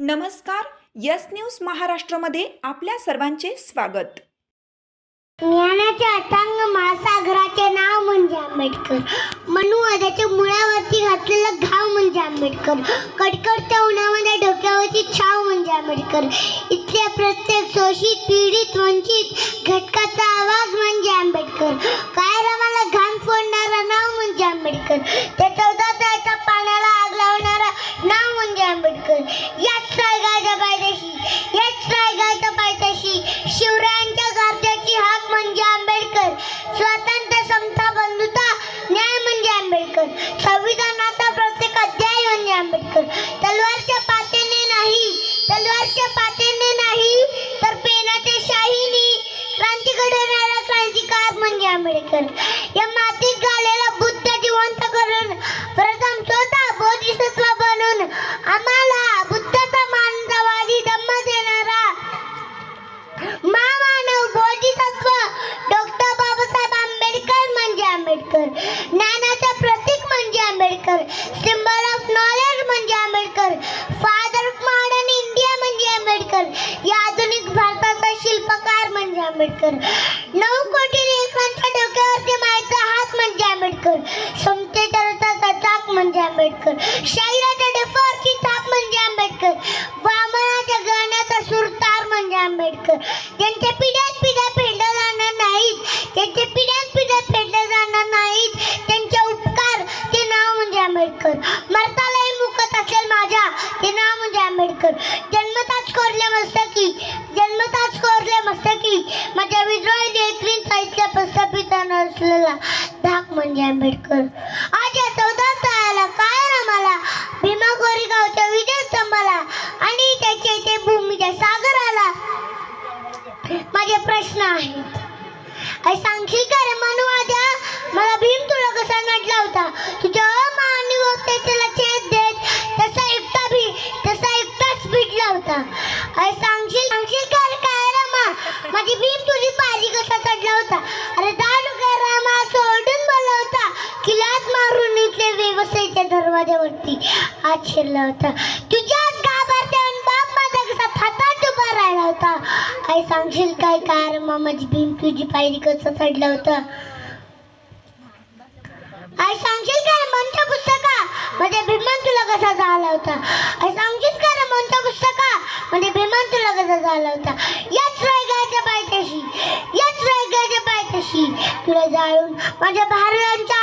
नमस्कार. Yes news महाराष्ट्रामध्ये आपल्या सर्वांचे स्वागत. ज्ञानाच्या अथांग महासागराचे नाव म्हणजे आंबेडकर. मनुवादाच्या मुळावरती घातलेलं घाव म्हणजे आंबेडकर. कडकडत्या उन्हामध्ये डोक्यावरची छाव म्हणजे आंबेडकर. इथल्या प्रत्येक शोषित, पीडित, वंचित घटकाचा आवाज म्हणजे आंबेडकर. कायरामाला घाम फोडणारा नाव म्हणजे आंबेडकर. त्या 14 तळ्याच्या पाण्याला आग लावणारा नाव म्हणजे आंबेडकर. याच रायगाच्या पायथ्याशी, याच रायगाच्या पायथ्याशी शिवरायांच्या गारद्याची हाक म्हणजे आंबेडकर. स्वातंत्र्य, समता, बंधुता, न्याय म्हणजे आंबेडकर. संविधानाचा प्रत्येक अध्याय म्हणजे आंबेडकर. तलवारच्या पातेने नाही, तलवारच्या पातेने नाही तर पेनाच्या शाहीने क्रांती घडवणारा क्रांतिकार म्हणजे आंबेडकर. या मातीत गालेला बुद्ध जिवंत करून प्रथम स्वतः बोधिसत्व बनून आम्हाला बुद्धाचा मानवादी धम्म देणारा महामानव बोधिसत्व डॉक्टर बाबासाहेब आंबेडकर म्हणजे आंबेडकर. ज्ञानाचा प्रतीक म्हणजे आंबेडकर. सिंबल ऑफ नॉलेज म्हणजे Ambedkar. Father of modern India म्हणजे आंबेडकर. या आधुनिक भारताचा शिल्पकार म्हणजे आंबेडकर. 9 कोटी लेकरांच्या डोक्यावरती मायेचा हात म्हणजे आंबेडकर. समतेच्या रथाचा चाक म्हणजे आंबेडकर. शाहिराच्या डफावरची थाप म्हणजे आंबेडकर. वामनाच्या गाण्याचा सुरतार म्हणजे आंबेडकर. त्यांच्या पिढ्यात पिढ्या फेडल्या जाणार नाहीत, त्यांच्या पिढ्यात पिढ्या फेडल्या जाणार नाहीत. त्यांचे उपकार ते नाव म्हणजे आंबेडकर. मरतालाही मुकत असेल माझ्या ते नाव म्हणजे आंबेडकर. जन्मताच कोरले मस्तकी, जन्मताच कोरले मस्तकी माझ्या विद्रोही लेकरीन साहित्य प्रस्थापित नसलेला धाक म्हणजे आंबेडकर. आज या 14 तळ्याला, कायरामाला, भीमा कोरेगावच्या विजय स्तंभाला आणि त्याच्या इथे भूमीच्या सागराला माझे प्रश्न आहेत. आई सांगशील का रे मनुवाद्या, मला भीम तुला कसा नडला होता? तुझ्या अमानवतेला छेद देत तसा एकटाच भिडला होता. आई सांगशील का रे कायरामा, माझी भीम तुझी पायरी कसा चढला होता? अरे दानकर रामा सोडून बोलवता, किल्लात मारून इथले व्यवसायाच्या दरवाज्यावरती हात शिरला होता. तुझ्याच गाभाऱ्यात बाप माझा कसा थाटात उभा राहिला होता. आई सांगशील काय कायरामा, माझी भीम तुझी पायरी कसा चढला होता? आई सांगशील का रे मनच्या पुस्तका मध्ये भीमान तुला कसा झाला होता? आई सांगशील का रे मनच्या पुस्तका मध्ये भीमान तुला कसा झाला होता? याच रायगाच्या पायथ्याशी, याच रायगाच्या पायथ्याशी तुला जाळून माझ्या भारताच्या